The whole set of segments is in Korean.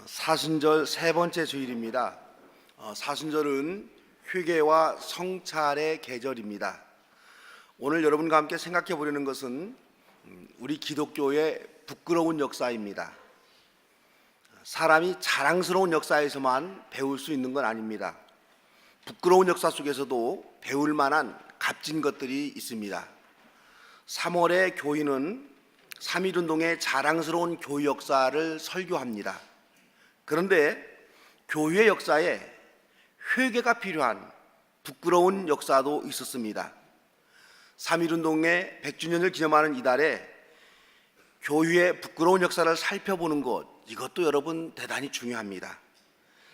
사순절 세 번째 주일입니다. 사순절은 회개와 성찰의 계절입니다. 오늘 여러분과 함께 생각해 보려는 것은 우리 기독교의 부끄러운 역사입니다. 사람이 자랑스러운 역사에서만 배울 수 있는 건 아닙니다. 부끄러운 역사 속에서도 배울 만한 값진 것들이 있습니다. 3월에 교인은 3.1운동의 자랑스러운 교회 역사를 설교합니다. 그런데 교회 역사에 회개가 필요한 부끄러운 역사도 있었습니다. 3.1운동의 100주년을 기념하는 이달에 교회의 부끄러운 역사를 살펴보는 것, 이것도 여러분 대단히 중요합니다.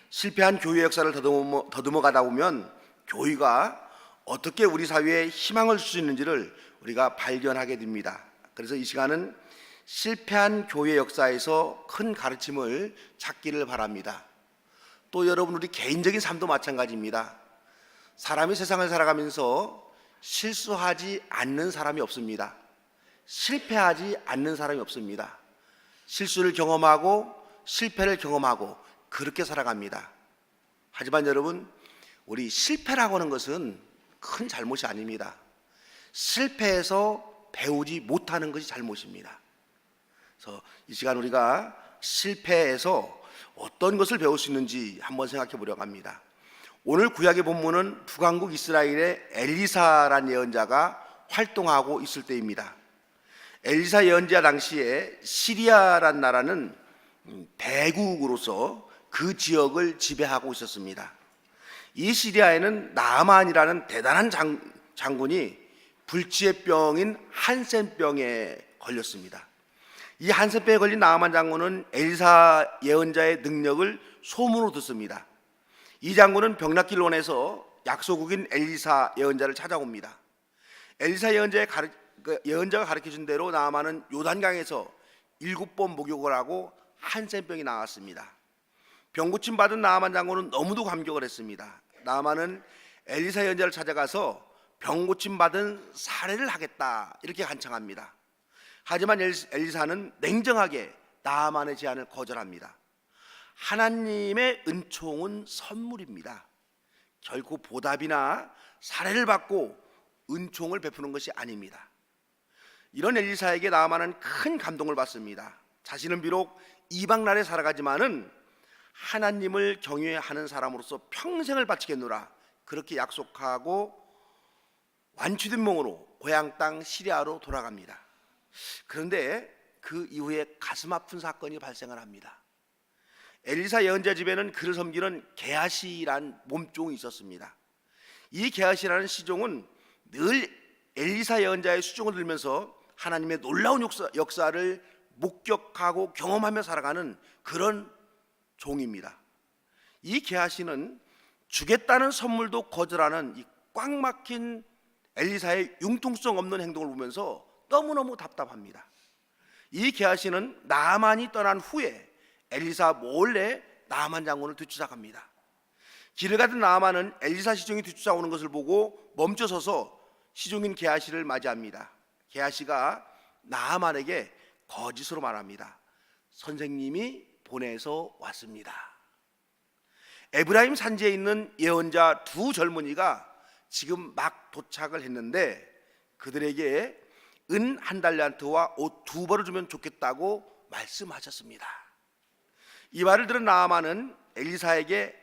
실패한 교회 역사를 더듬어 가다 보면 교회가 어떻게 우리 사회에 희망을 줄 수 있는지를 우리가 발견하게 됩니다. 그래서 이 시간은 실패한 교회 역사에서 큰 가르침을 찾기를 바랍니다. 또 여러분, 우리 개인적인 삶도 마찬가지입니다. 사람이 세상을 살아가면서 실수하지 않는 사람이 없습니다. 실패하지 않는 사람이 없습니다. 실수를 경험하고 실패를 경험하고 그렇게 살아갑니다. 하지만 여러분, 우리 실패라고 하는 것은 큰 잘못이 아닙니다. 실패해서 배우지 못하는 것이 잘못입니다. 그래서 이 시간 우리가 실패에서 어떤 것을 배울 수 있는지 한번 생각해 보려고 합니다. 오늘 구약의 본문은 북왕국 이스라엘의 엘리사라는 예언자가 활동하고 있을 때입니다. 엘리사 예언자 당시에 시리아란 나라는 대국으로서 그 지역을 지배하고 있었습니다. 이 시리아에는 나아만이라는 대단한 장군이 불치의 병인 한센병에 걸렸습니다. 이 한센병에 걸린 나아만 장군은 엘리사 예언자의 능력을 소문으로 듣습니다. 이 장군은 병낫길론에서 약소국인 엘리사 예언자를 찾아옵니다. 엘리사 예언자가 가르쳐준 대로 나아만은 요단강에서 7번 목욕을 하고 한센병이 나았습니다. 병 고침 받은 나아만 장군은 너무도 감격을 했습니다. 나아만은 엘리사 예언자를 찾아가서 병 고침 받은 사례를 하겠다, 이렇게 간청합니다. 하지만 엘리사는 냉정하게 나아만의 제안을 거절합니다. 하나님의 은총은 선물입니다. 결코 보답이나 사례를 받고 은총을 베푸는 것이 아닙니다. 이런 엘리사에게 나아만은 큰 감동을 받습니다. 자신은 비록 이방 나라에 살아가지만은 하나님을 경외하는 사람으로서 평생을 바치겠노라, 그렇게 약속하고 완치된 몸으로 고향 땅 시리아로 돌아갑니다. 그런데 그 이후에 가슴 아픈 사건이 발생을 합니다. 엘리사 예언자 집에는 그를 섬기는 게하시란 몸종이 있었습니다. 이 게하시라는 시종은 늘 엘리사 예언자의 수종을 들면서 하나님의 놀라운 역사를 목격하고 경험하며 살아가는 그런 종입니다. 이 게하시는 주겠다는 선물도 거절하는 이 꽉 막힌 엘리사의 융통성 없는 행동을 보면서 너무너무 답답합니다. 이 게하시는 나아만이 떠난 후에 엘리사 몰래 나아만 장군을 뒤쫓아갑니다. 길을 가던 나아만은 엘리사 시종이 뒤쫓아오는 것을 보고 멈춰서서 시종인 게하시를 맞이합니다. 게하시가 나아만에게 거짓으로 말합니다. 선생님이 보내서 왔습니다. 에브라임 산지에 있는 예언자 두 젊은이가 지금 막 도착을 했는데 그들에게 은 1달란트와 옷 2벌을 주면 좋겠다고 말씀하셨습니다. 이 말을 들은 나아만은 엘리사에게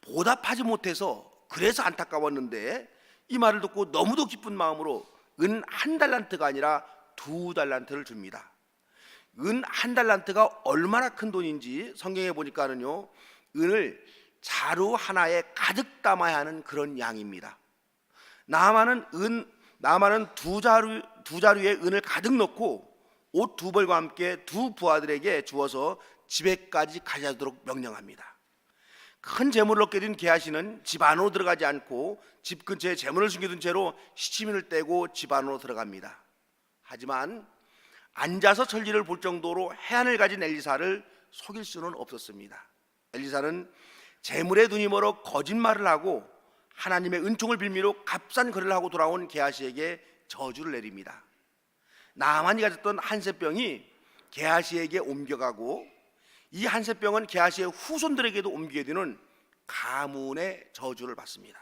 보답하지 못해서 그래서 안타까웠는데, 이 말을 듣고 너무도 기쁜 마음으로 은 1달란트가 아니라 2달란트를 줍니다. 은 1달란트가 얼마나 큰 돈인지 성경에 보니까는요, 은을 자루 하나에 가득 담아야 하는 그런 양입니다. 나아만은 두 자루에 은을 가득 넣고 옷 2벌과 함께 두 부하들에게 주어서 집에까지 가져가도록 명령합니다. 큰 재물을 얻게 된 게하시는 집 안으로 들어가지 않고 집 근처에 재물을 숨겨둔 채로 시치민을 떼고 집 안으로 들어갑니다. 하지만 앉아서 천리를 볼 정도로 해안을 가진 엘리사를 속일 수는 없었습니다. 엘리사는 재물에 눈이 멀어 거짓말을 하고 하나님의 은총을 빌미로 값싼 거래를 하고 돌아온 게하시에게 저주를 내립니다. 나아만이 가졌던 한센병이 게하시에게 옮겨가고 이 한센병은 게하시의 후손들에게도 옮기게 되는 가문의 저주를 받습니다.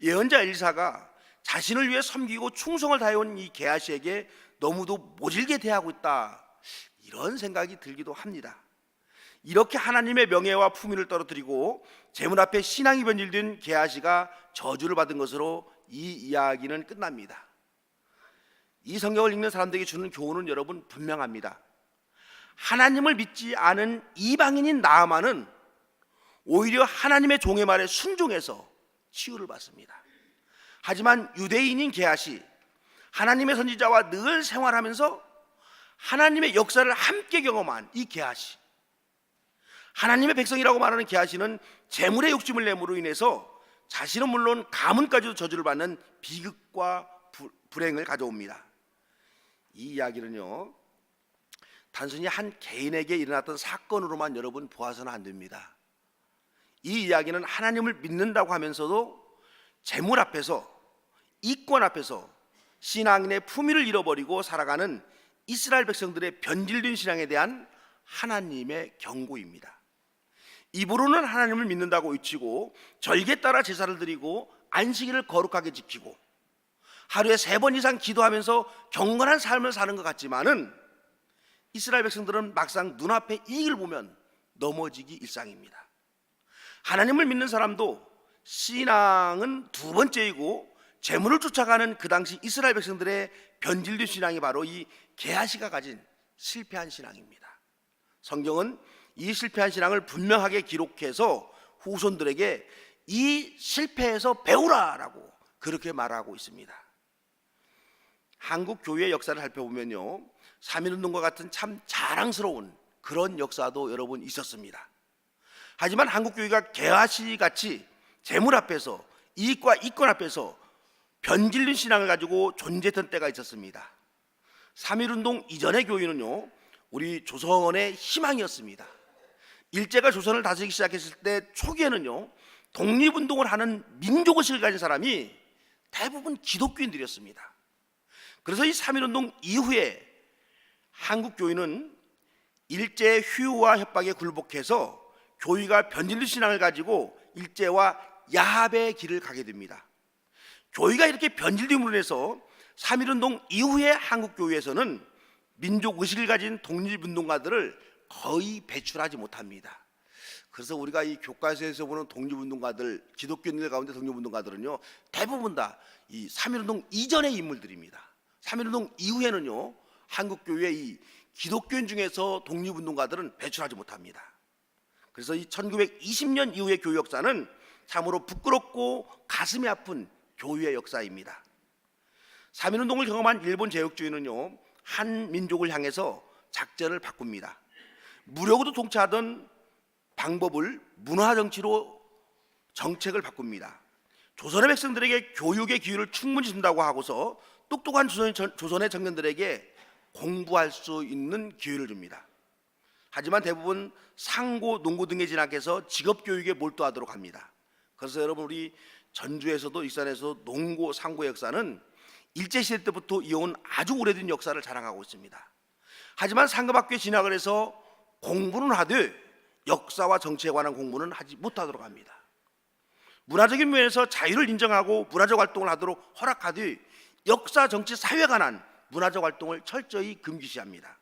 예언자 엘리사가 자신을 위해 섬기고 충성을 다해온 이 게하시에게 너무도 모질게 대하고 있다, 이런 생각이 들기도 합니다. 이렇게 하나님의 명예와 품위를 떨어뜨리고 재문 앞에 신앙이 변질된 게하시가 저주를 받은 것으로 이 이야기는 끝납니다. 이 성경을 읽는 사람들에게 주는 교훈은 여러분 분명합니다. 하나님을 믿지 않은 이방인인 나아만은 오히려 하나님의 종의 말에 순종해서 치유를 받습니다. 하지만 유대인인 게하시, 하나님의 선지자와 늘 생활하면서 하나님의 역사를 함께 경험한 이 게하시, 하나님의 백성이라고 말하는 게하시는 재물의 욕심을 내므로 인해서 자신은 물론 가문까지도 저주를 받는 비극과 불행을 가져옵니다. 이 이야기는요, 단순히 한 개인에게 일어났던 사건으로만 여러분 보아서는 안 됩니다. 이 이야기는 하나님을 믿는다고 하면서도 재물 앞에서, 이권 앞에서 신앙인의 품위를 잃어버리고 살아가는 이스라엘 백성들의 변질된 신앙에 대한 하나님의 경고입니다. 입으로는 하나님을 믿는다고 외치고 절기에 따라 제사를 드리고 안식일을 거룩하게 지키고 하루에 3번 이상 기도하면서 경건한 삶을 사는 것 같지만은 이스라엘 백성들은 막상 눈앞에 이익을 보면 넘어지기 일상입니다. 하나님을 믿는 사람도 신앙은 두 번째이고 재물을 쫓아가는 그 당시 이스라엘 백성들의 변질된 신앙이 바로 이 게하시가 가진 실패한 신앙입니다. 성경은 이 실패한 신앙을 분명하게 기록해서 후손들에게 이 실패에서 배우라라고 그렇게 말하고 있습니다. 한국 교회의 역사를 살펴보면요, 3.1운동과 같은 참 자랑스러운 그런 역사도 여러분 있었습니다. 하지만 한국 교회가 게하시같이 재물 앞에서, 이익과 이권 앞에서 변질된 신앙을 가지고 존재했던 때가 있었습니다. 3.1운동 이전의 교회는요, 우리 조선의 희망이었습니다. 일제가 조선을 다스리기 시작했을 때 초기에는요, 독립운동을 하는 민족의식을 가진 사람이 대부분 기독교인들이었습니다. 그래서 이 3.1운동 이후에 한국 교회는 일제의 휴와 협박에 굴복해서 교회가 변질된 신앙을 가지고 일제와 야합의 길을 가게 됩니다. 교회가 이렇게 변질됨으로 인해서 3.1운동 이후에 한국 교회에서는 민족의식을 가진 독립운동가들을 거의 배출하지 못합니다. 그래서 우리가 이 교과서에서 보는 독립운동가들, 기독교인들 가운데 독립운동가들은요, 대부분 다 이 3.1운동 이전의 인물들입니다. 3.1운동 이후에는요, 한국교회 이 기독교인 중에서 독립운동가들은 배출하지 못합니다. 그래서 이 1920년 이후의 교회 역사는 참으로 부끄럽고 가슴이 아픈 교회의 역사입니다. 3.1운동을 경험한 일본 제국주의는요, 한 민족을 향해서 작전을 바꿉니다. 무력으로 통치하던 방법을 문화정치로 정책을 바꿉니다. 조선의 백성들에게 교육의 기회를 충분히 준다고 하고서 똑똑한 조선의 청년들에게 공부할 수 있는 기회를 줍니다. 하지만 대부분 상고, 농고 등에 진학해서 직업교육에 몰두하도록 합니다. 그래서 여러분, 우리 전주에서도 익산에서 농고, 상고의 역사는 일제시대 때부터 이어온 아주 오래된 역사를 자랑하고 있습니다. 하지만 상급학교에 진학을 해서 공부는 하되 역사와 정치에 관한 공부는 하지 못하도록 합니다. 문화적인 면에서 자유를 인정하고 문화적 활동을 하도록 허락하되 역사, 정치, 사회에 관한 문화적 활동을 철저히 금기시합니다.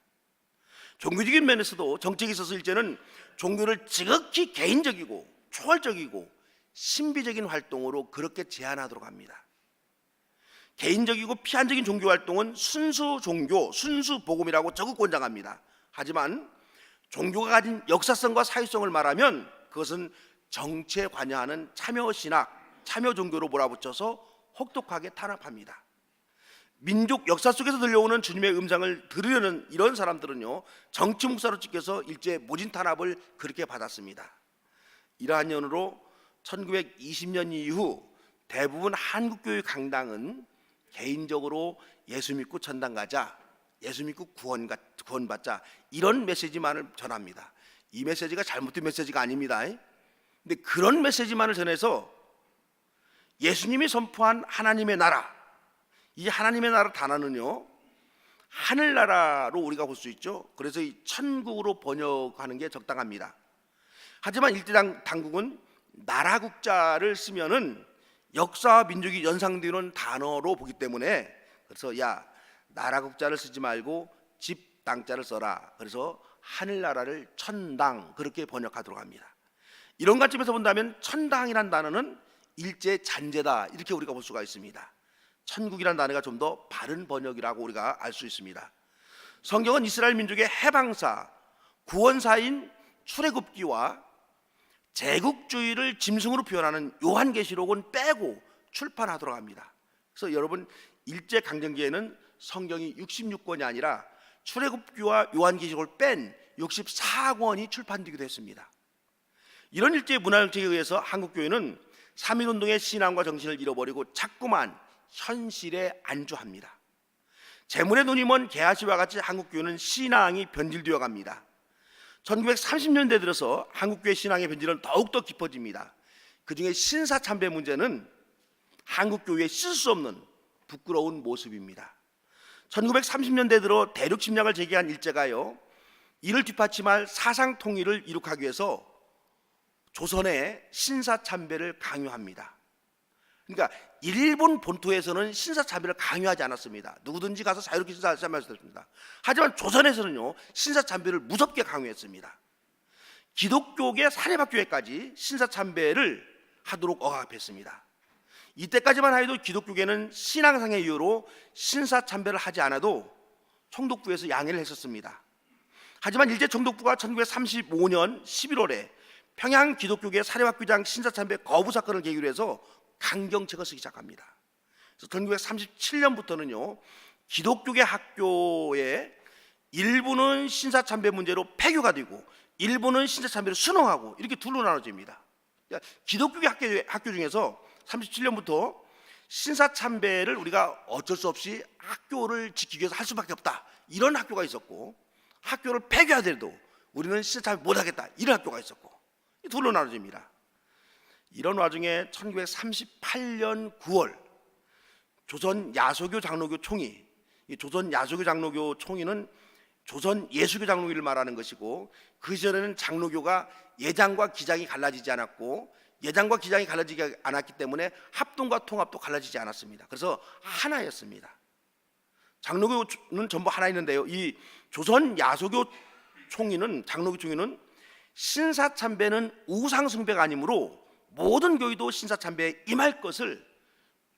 종교적인 면에서도 정책에 있어서 일제는 종교를 지극히 개인적이고 초월적이고 신비적인 활동으로 그렇게 제한하도록 합니다. 개인적이고 피한적인 종교 활동은 순수 종교, 순수 복음이라고 적극 권장합니다. 하지만 종교가 가진 역사성과 사회성을 말하면 그것은 정치에 관여하는 참여신학, 참여종교로 몰아붙여서 혹독하게 탄압합니다. 민족 역사 속에서 들려오는 주님의 음성을 들으려는 이런 사람들은요, 정치 목사로 찍혀서 일제 모진 탄압을 그렇게 받았습니다. 이러한 연으로 1920년 이후 대부분 한국교회 강당은 개인적으로 예수 믿고 천당 가자, 예수 믿고 구원받자, 이런 메시지만을 전합니다. 이 메시지가 잘못된 메시지가 아닙니다. 근데 그런 메시지만을 전해서 예수님이 선포한 하나님의 나라, 이 하나님의 나라 단어는요, 하늘나라로 우리가 볼 수 있죠. 그래서 이 천국으로 번역하는 게 적당합니다. 하지만 일제 당국은 나라국자를 쓰면은 역사와 민족이 연상되는 단어로 보기 때문에, 그래서 야, 나라국자를 쓰지 말고 집 당자를 써라. 그래서 하늘나라를 천당 그렇게 번역하도록 합니다. 이런 관점에서 본다면 천당이란 단어는 일제 잔재다 이렇게 우리가 볼 수가 있습니다. 천국이란 단어가 좀 더 바른 번역이라고 우리가 알 수 있습니다. 성경은 이스라엘 민족의 해방사, 구원사인 출애굽기와 제국주의를 짐승으로 표현하는 요한계시록은 빼고 출판하도록 합니다. 그래서 여러분, 일제 강점기에는 성경이 66권이 아니라 출애굽기와 요한계시록을 뺀 64권이 출판되기도 했습니다. 이런 일제의 문화 정책에 의해서 한국교회는 3.1운동의 신앙과 정신을 잃어버리고 자꾸만 현실에 안주합니다. 재물의 눈이 먼 게하시와 같이 한국교회는 신앙이 변질되어 갑니다. 1930년대 들어서 한국교회 신앙의 변질은 더욱더 깊어집니다. 그중에 신사참배 문제는 한국교회의 씻을 수 없는 부끄러운 모습입니다. 1930년대 들어 대륙 침략을 제기한 일제가요, 이를 뒷받침할 사상 통일을 이룩하기 위해서 조선의 신사참배를 강요합니다. 그러니까 일본 본토에서는 신사참배를 강요하지 않았습니다. 누구든지 가서 자유롭게 신사참배할 수 있습니다. 하지만 조선에서는요, 신사참배를 무섭게 강요했습니다. 기독교계 사립학교에까지 신사참배를 하도록 억압했습니다. 이때까지만 해도 기독교계는 신앙상의 이유로 신사참배를 하지 않아도 총독부에서 양해를 했었습니다. 하지만 일제 총독부가 1935년 11월에 평양 기독교계 사립학교장 신사참배 거부 사건을 계기로 해서 강경책을 쓰기 시작합니다. 그래서 1937년부터는요, 기독교계 학교에 일부는 신사참배 문제로 폐교가 되고 일부는 신사참배를 순응하고 이렇게 둘로 나눠집니다. 그러니까 기독교계 학교 중에서 37년부터 신사참배를 우리가 어쩔 수 없이 학교를 지키기 위해서 할 수밖에 없다, 이런 학교가 있었고, 학교를 폐교하더라도 우리는 신사참배 못하겠다, 이런 학교가 있었고, 둘로 나눠집니다. 이런 와중에 1938년 9월 조선 야소교 장로교 총회, 이 조선 야소교 장로교 총회는 조선 예수교 장로교를 말하는 것이고, 그 시절에는 장로교가 예장과 기장이 갈라지지 않았고, 예장과 기장이 갈라지지 않았기 때문에 합동과 통합도 갈라지지 않았습니다. 그래서 하나였습니다. 장로교는 전부 하나였는데요, 이 조선 야소교 총회는, 장로교 총회는 신사참배는 우상숭배가 아니므로 모든 교회도 신사참배에 임할 것을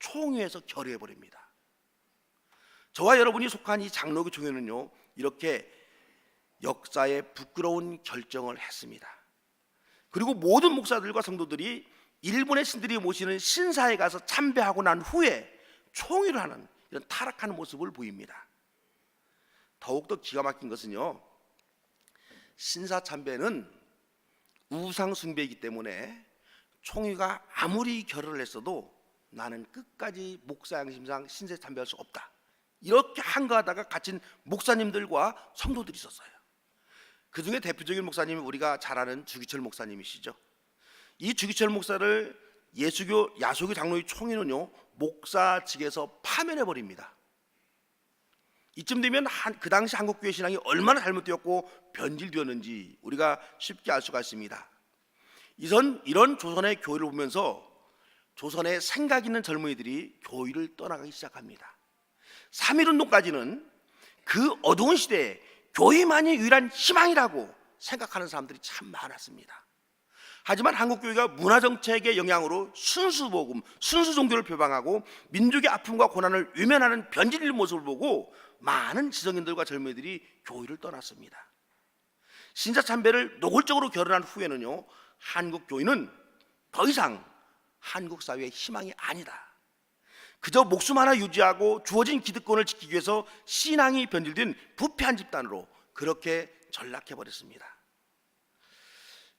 총회에서 결의해버립니다. 저와 여러분이 속한 이 장로교 총회는요, 이렇게 역사에 부끄러운 결정을 했습니다. 그리고 모든 목사들과 성도들이 일본의 신들이 모시는 신사에 가서 참배하고 난 후에 총회를 하는 이런 타락하는 모습을 보입니다. 더욱더 기가 막힌 것은요, 신사참배는 우상숭배이기 때문에 총회가 아무리 결의를 했어도 나는 끝까지 목사 양심상 신사참배할 수 없다, 이렇게 한가하다가 갇힌 목사님들과 성도들이 있었어요. 그 중에 대표적인 목사님이 우리가 잘 아는 주기철 목사님이시죠. 이 주기철 목사를 야소교 장로의 총회는요, 목사 측에서 파면해 버립니다. 이쯤 되면 그 당시 한국교회 신앙이 얼마나 잘못되었고 변질되었는지 우리가 쉽게 알 수가 있습니다. 이런 조선의 교회를 보면서 조선의 생각 있는 젊은이들이 교회를 떠나가기 시작합니다. 3.1운동까지는 그 어두운 시대에 교회만이 유일한 희망이라고 생각하는 사람들이 참 많았습니다. 하지만 한국교회가 문화정책의 영향으로 순수복음, 순수종교를 표방하고 민족의 아픔과 고난을 외면하는 변질의 모습을 보고 많은 지성인들과 젊은이들이 교회를 떠났습니다. 신사참배를 노골적으로 결혼한 후에는요, 한국교회는 더 이상 한국 사회의 희망이 아니다, 그저 목숨 하나 유지하고 주어진 기득권을 지키기 위해서 신앙이 변질된 부패한 집단으로 그렇게 전락해버렸습니다.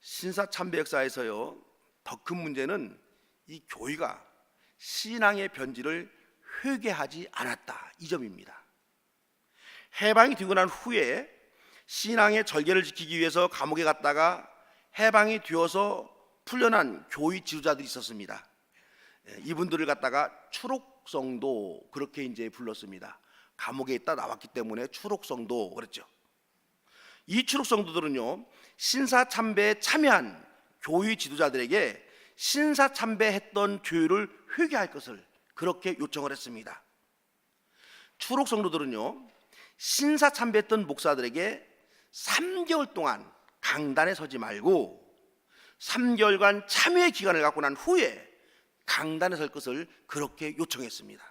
신사참배 역사에서요, 더 큰 문제는 이 교회가 신앙의 변질을 회개하지 않았다, 이 점입니다. 해방이 되고 난 후에 신앙의 절개를 지키기 위해서 감옥에 갔다가 해방이 되어서 풀려난 교회 지도자들이 있었습니다. 이분들을 갖다가 추록성도 그렇게 이제 불렀습니다. 감옥에 있다 나왔기 때문에 추록성도 그랬죠. 이 추록성도들은요, 신사참배에 참여한 교회 지도자들에게 신사참배했던 교회를 회개할 것을 그렇게 요청을 했습니다. 추록성도들은요, 신사참배했던 목사들에게 3개월 동안 강단에 서지 말고 3개월간 참회 기간을 갖고 난 후에 강단에 설 것을 그렇게 요청했습니다.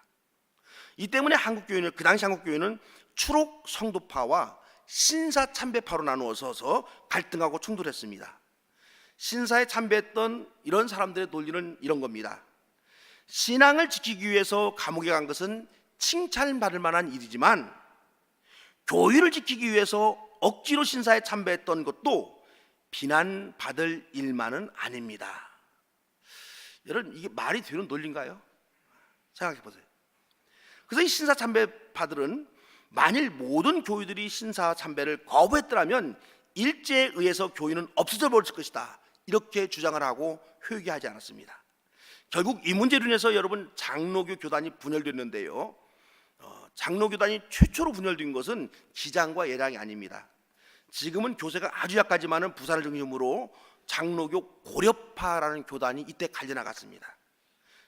이 때문에 한국교회는, 그 당시 한국교회는 추록성도파와 신사참배파로 나누어 서서 갈등하고 충돌했습니다. 신사에 참배했던 이런 사람들의 논리는 이런 겁니다. 신앙을 지키기 위해서 감옥에 간 것은 칭찬받을 만한 일이지만 교의를 지키기 위해서 억지로 신사에 참배했던 것도 비난받을 일만은 아닙니다. 여러분, 이게 말이 되는 논리인가요? 생각해 보세요. 그래서 이 신사 참배파들은 만일 모든 교회들이 신사 참배를 거부했더라면 일제에 의해서 교회는 없어져 버릴 것이다, 이렇게 주장을 하고 회개하지 않았습니다. 결국 이 문제로 인해서 여러분 장로교 교단이 분열됐는데요, 장로교단이 최초로 분열된 것은 기장과 예량이 아닙니다. 지금은 교세가 아주 약하지만은 부산을 중심으로 장로교 고려파라는 교단이 이때 갈려나갔습니다.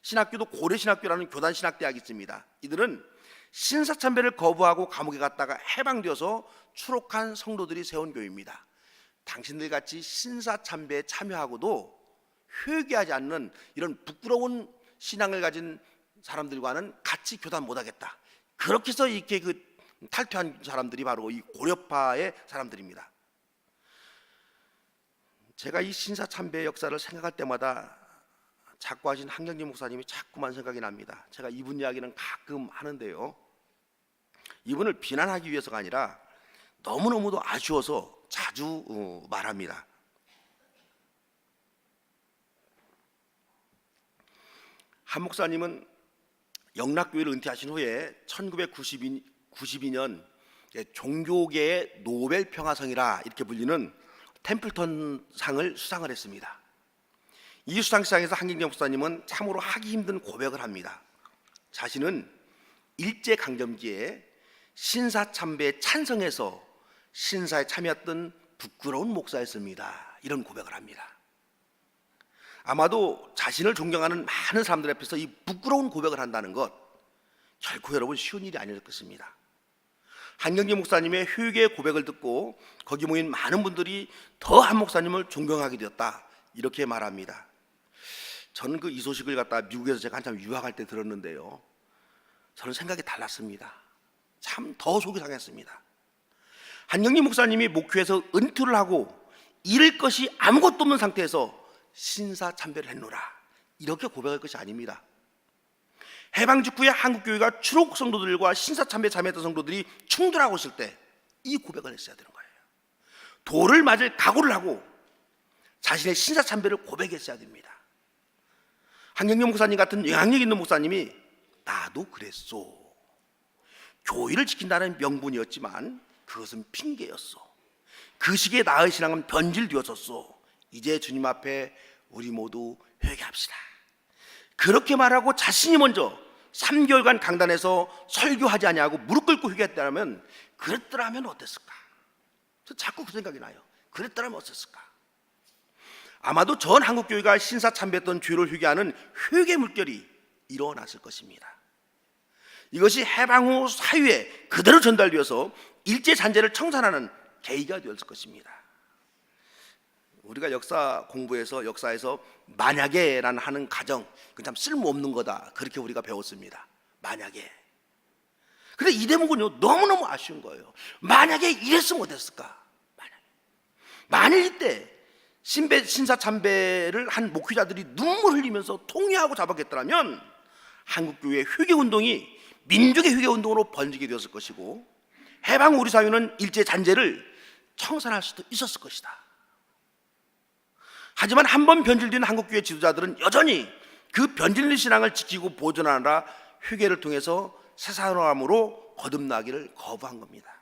신학교도 고려신학교라는 교단 신학대학이 있습니다. 이들은 신사참배를 거부하고 감옥에 갔다가 해방되어서 추록한 성도들이 세운 교회입니다. 당신들 같이 신사참배에 참여하고도 회개하지 않는 이런 부끄러운 신앙을 가진 사람들과는 같이 교단 못하겠다, 그렇게 해서 이렇게 탈퇴한 사람들이 바로 이 고려파의 사람들입니다. 제가 이 신사참배의 역사를 생각할 때마다 작고하신 한경진 목사님이 자꾸만 생각이 납니다. 제가 이분 이야기는 가끔 하는데요, 이분을 비난하기 위해서가 아니라 너무너무도 아쉬워서 자주 말합니다. 한 목사님은 영락교회를 은퇴하신 후에 1992년 종교계의 노벨 평화상이라 이렇게 불리는 템플턴 상을 수상을 했습니다. 이 수상식장에서 한경진 목사님은 참으로 하기 힘든 고백을 합니다. 자신은 일제강점기에 신사참배에 찬성해서 신사에 참여했던 부끄러운 목사였습니다, 이런 고백을 합니다. 아마도 자신을 존경하는 많은 사람들 앞에서 이 부끄러운 고백을 한다는 것, 결코 여러분 쉬운 일이 아닐 것입니다. 한경진 목사님의 회개 고백을 듣고 거기 모인 많은 분들이 더 한 목사님을 존경하게 되었다, 이렇게 말합니다. 저는 이 소식을 갖다 미국에서 제가 한참 유학할 때 들었는데요, 저는 생각이 달랐습니다. 참 더 속이 상했습니다. 한경진 목사님이 목회에서 은퇴를 하고 잃을 것이 아무것도 없는 상태에서 신사참배를 했노라, 이렇게 고백할 것이 아닙니다. 해방 직후에 한국교회가 추록 성도들과 신사참배에 참여했던 성도들이 충돌하고 있을 때 이 고백을 했어야 되는 거예요. 돌을 맞을 각오를 하고 자신의 신사참배를 고백했어야 됩니다. 한경진 목사님 같은 영향력 있는 목사님이 나도 그랬소, 교회를 지킨다는 명분이었지만 그것은 핑계였소, 그 시기에 나의 신앙은 변질되었었소, 이제 주님 앞에 우리 모두 회개합시다, 그렇게 말하고 자신이 먼저 3개월간 강단에서 설교하지 아니하고 무릎 꿇고 회개했다면, 그랬더라면 어땠을까? 저 자꾸 그 생각이 나요. 그랬더라면 어땠을까? 아마도 전 한국교회가 신사참배했던 죄를 회개하는 회개 물결이 일어났을 것입니다. 이것이 해방 후 사회에 그대로 전달되어서 일제 잔재를 청산하는 계기가 되었을 것입니다. 우리가 역사 공부에서 역사에서 만약에라는 하는 가정, 그 참 쓸모없는 거다, 그렇게 우리가 배웠습니다. 만약에. 근데 이 대목은요 너무너무 아쉬운 거예요. 만약에 이랬으면 어땠을까? 만일 이때 신사참배를 한 목회자들이 눈물 흘리면서 통회하고 자박했더라면 한국교회의 회개운동이 민족의 회개운동으로 번지게 되었을 것이고, 해방 후 우리 사회는 일제 잔재를 청산할 수도 있었을 것이다. 하지만 한 번 변질된 한국교회 지도자들은 여전히 그 변질된 신앙을 지키고 보존하느라 회개를 통해서 새사람으로 거듭나기를 거부한 겁니다.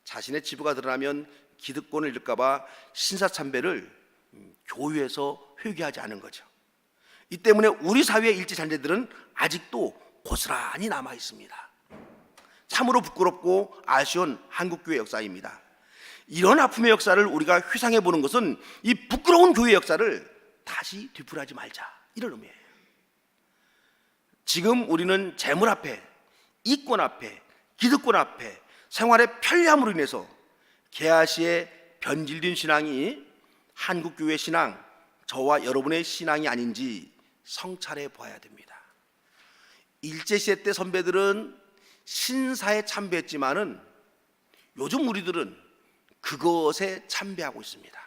자신의 지부가 드러나면 기득권을 잃을까 봐 신사참배를 교회에서 회개하지 않은 거죠. 이 때문에 우리 사회의 일제 잔재들은 아직도 고스란히 남아 있습니다. 참으로 부끄럽고 아쉬운 한국교회 역사입니다. 이런 아픔의 역사를 우리가 회상해 보는 것은 이 부끄러운 교회 역사를 다시 되풀이하지 말자, 이런 의미예요. 지금 우리는 재물 앞에, 이권 앞에, 기득권 앞에 생활의 편리함으로 인해서 게하시의 변질된 신앙이 한국교회 신앙, 저와 여러분의 신앙이 아닌지 성찰해 보아야 됩니다. 일제시대 때 선배들은 신사에 참배했지만은 요즘 우리들은 그것에 참배하고 있습니다.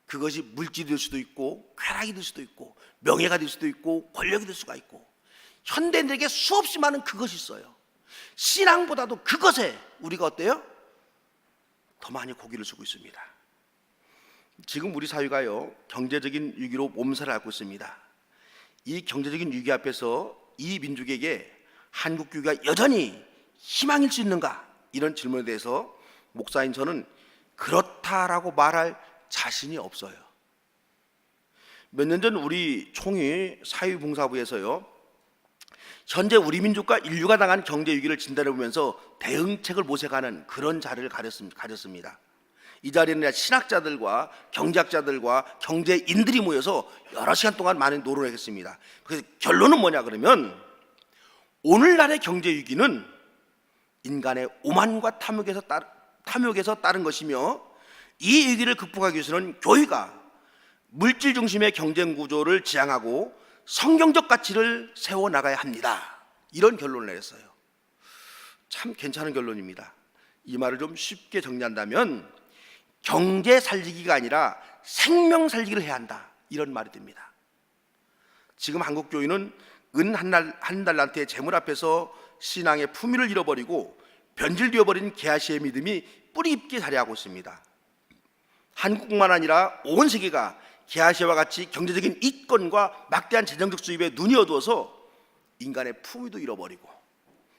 그것이 물질이 될 수도 있고 쾌락이 될 수도 있고 명예가 될 수도 있고 권력이 될 수가 있고, 현대인들에게 수없이 많은 그것이 있어요. 신앙보다도 그것에 우리가 어때요? 더 많이 고기를 주고 있습니다. 지금 우리 사회가요, 경제적인 위기로 몸살을 앓고 있습니다. 이 경제적인 위기 앞에서 이 민족에게 한국교회가 여전히 희망일 수 있는가, 이런 질문에 대해서 목사인 저는 그렇다라고 말할 자신이 없어요. 몇 년 전 우리 총회 사회봉사부에서요, 현재 우리 민족과 인류가 당한 경제 위기를 진단해 보면서 대응책을 모색하는 그런 자리를 가졌습니다. 이 자리는 신학자들과 경제학자들과 경제인들이 모여서 여러 시간 동안 많은 노론을 했습니다. 그래서 결론은 뭐냐 그러면, 오늘날의 경제 위기는 인간의 오만과 탐욕에서 따른 것이며, 이 위기를 극복하기 위해서는 교회가 물질 중심의 경쟁 구조를 지향하고 성경적 가치를 세워나가야 합니다. 이런 결론을 내렸어요. 참 괜찮은 결론입니다. 이 말을 좀 쉽게 정리한다면 경제 살리기가 아니라 생명 살리기를 해야 한다, 이런 말이 됩니다. 지금 한국 교회는 은 한 달란트의 재물 앞에서 신앙의 품위를 잃어버리고 변질되어버린 게하시의 믿음이 뿌리 깊게 자리하고 있습니다. 한국뿐만 아니라 온 세계가 게하시와 같이 경제적인 이권과 막대한 재정적 수입에 눈이 어두워서 인간의 품위도 잃어버리고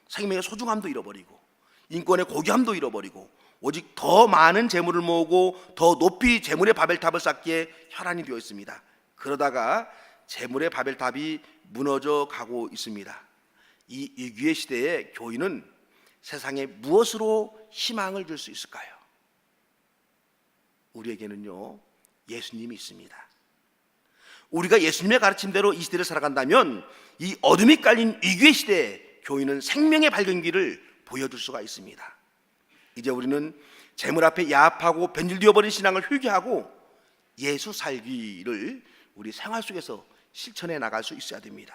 생명의 소중함도 잃어버리고 인권의 고귀함도 잃어버리고 오직 더 많은 재물을 모으고 더 높이 재물의 바벨탑을 쌓기에 혈안이 되어 있습니다. 그러다가 재물의 바벨탑이 무너져 가고 있습니다. 이 위기의 시대에 교인은 세상에 무엇으로 희망을 줄 수 있을까요? 우리에게는요, 예수님이 있습니다. 우리가 예수님의 가르침대로 이 시대를 살아간다면 이 어둠이 깔린 위기의 시대에 교인은 생명의 발견기를 보여줄 수가 있습니다. 이제 우리는 재물 앞에 야합하고 변질되어버린 신앙을 회개하고 예수 살기를 우리 생활 속에서 실천해 나갈 수 있어야 됩니다.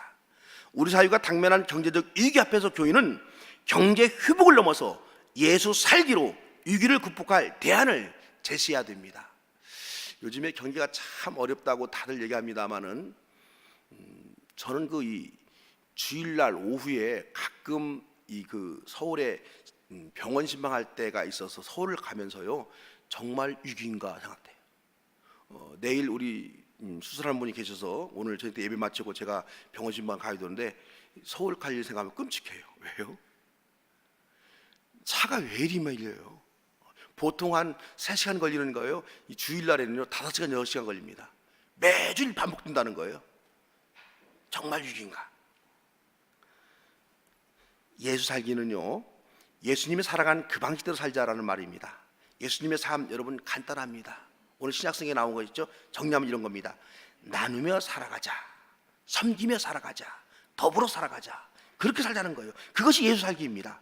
우리 사회가 당면한 경제적 위기 앞에서 교인은 경제 회복을 넘어서 예수 살기로 위기를 극복할 대안을 제시해야 됩니다. 요즘에 경기가 참 어렵다고 다들 얘기합니다만은 저는 이 주일날 오후에 가끔 서울에 병원 신방할 때가 있어서 서울을 가면서요, 정말 위기인가 생각돼요. 내일 우리 수술하는 분이 계셔서 오늘 저희 때 예배 마치고 제가 병원 신방 가야 되는데 서울 갈 일 생각하면 끔찍해요. 왜요? 차가 왜 이리 밀려요? 보통 한 3시간 걸리는 거예요. 이 주일날에는요 5시간, 6시간 걸립니다. 매주일 반복된다는 거예요. 정말 위기인가? 예수 살기는요, 예수님이 살아간 그 방식대로 살자라는 말입니다. 예수님의 삶 여러분 간단합니다. 오늘 신약성에 나온 거 있죠? 정리하면 이런 겁니다. 나누며 살아가자, 섬기며 살아가자, 더불어 살아가자, 그렇게 살자는 거예요. 그것이 예수 살기입니다.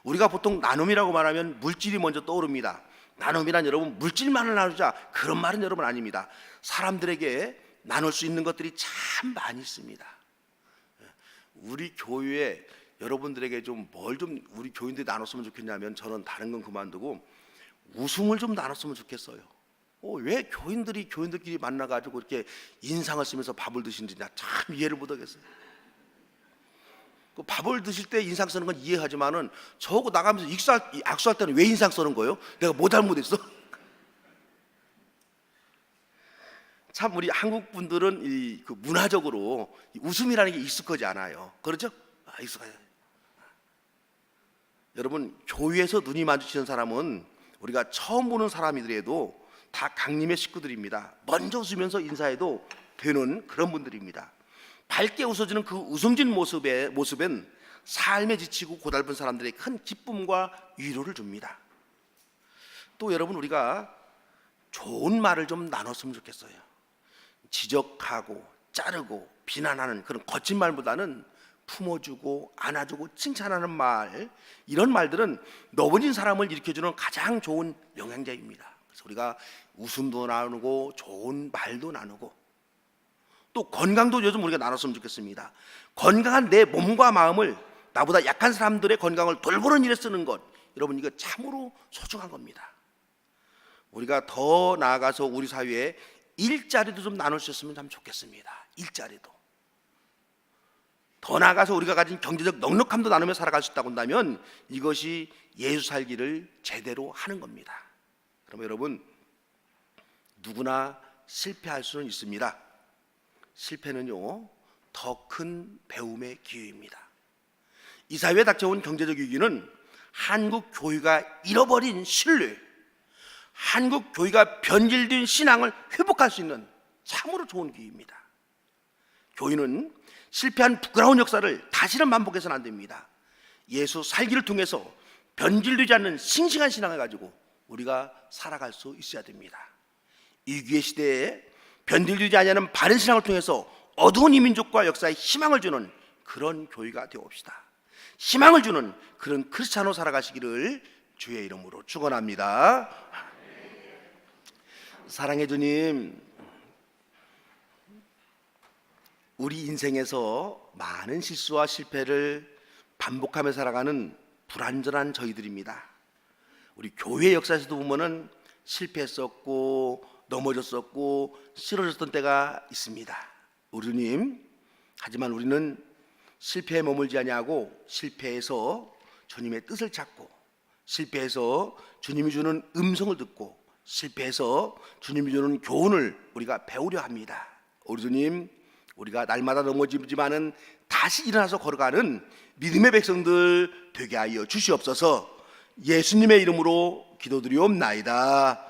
우리가 보통 나눔이라고 말하면 물질이 먼저 떠오릅니다. 나눔이란 여러분 물질만을 나누자, 그런 말은 여러분 아닙니다. 사람들에게 나눌 수 있는 것들이 참 많이 있습니다. 우리 교회에 여러분들에게 우리 교인들이 나눴으면 좋겠냐면, 저는 다른 건 그만두고 웃음을 좀 나눴으면 좋겠어요. 왜 교인들끼리 만나가지고 이렇게 인상을 쓰면서 밥을 드시는지 나 참 이해를 못하겠어요. 밥을 드실 때 인상 쓰는 건 이해하지만은 저하고 나가면서 악수할 때는 왜 인상 쓰는 거예요? 내가 뭐 잘못했어? 참 우리 한국 분들은 문화적으로 웃음이라는 게 익숙하지 않아요. 그렇죠? 익숙해요. 여러분, 교회에서 눈이 마주치는 사람은 우리가 처음 보는 사람이더라도 다 강림의 식구들입니다. 먼저 웃으면서 인사해도 되는 그런 분들입니다. 밝게 웃어주는 그 웃음진 모습엔 삶에 지치고 고달픈 사람들에게 큰 기쁨과 위로를 줍니다. 또 여러분, 우리가 좋은 말을 좀 나눴으면 좋겠어요. 지적하고 자르고 비난하는 그런 거친 말보다는 품어주고 안아주고 칭찬하는 말, 이런 말들은 넘어진 사람을 일으켜주는 가장 좋은 영양제입니다. 그래서 우리가 웃음도 나누고 좋은 말도 나누고, 또 건강도 요즘 우리가 나눴으면 좋겠습니다. 건강한 내 몸과 마음을 나보다 약한 사람들의 건강을 돌보는 일에 쓰는 것, 여러분 이거 참으로 소중한 겁니다. 우리가 더 나아가서 우리 사회에 일자리도 좀 나눌 수 있으면 참 좋겠습니다. 일자리도 더 나아가서 우리가 가진 경제적 넉넉함도 나누며 살아갈 수 있다고 한다면 이것이 예수 살기를 제대로 하는 겁니다. 그럼 여러분, 누구나 실패할 수는 있습니다. 실패는요, 더 큰 배움의 기회입니다. 이 사회에 닥쳐온 경제적 위기는 한국 교회가 잃어버린 신뢰, 한국 교회가 변질된 신앙을 회복할 수 있는 참으로 좋은 기회입니다. 교회는 실패한 부끄러운 역사를 다시는 반복해서는 안 됩니다. 예수 살기를 통해서 변질되지 않는 싱싱한 신앙을 가지고 우리가 살아갈 수 있어야 됩니다. 이 위기의 시대에 변질되지 않는 바른 신앙을 통해서 어두운 이민족과 역사에 희망을 주는 그런 교회가 되옵시다. 희망을 주는 그런 크리스찬으로 살아가시기를 주의 이름으로 축원합니다. 사랑해 주님, 우리 인생에서 많은 실수와 실패를 반복하며 살아가는 불완전한 저희들입니다. 우리 교회 역사에서도 보면은 실패했었고 넘어졌었고 쓰러졌던 때가 있습니다. 우리 주님, 하지만 우리는 실패에 머물지 아니하고 실패해서 주님의 뜻을 찾고, 실패해서 주님이 주는 음성을 듣고, 실패해서 주님이 주는 교훈을 우리가 배우려 합니다. 우리 주님, 우리가 날마다 넘어지지만은 다시 일어나서 걸어가는 믿음의 백성들 되게 하여 주시옵소서. 예수님의 이름으로 기도드리옵나이다.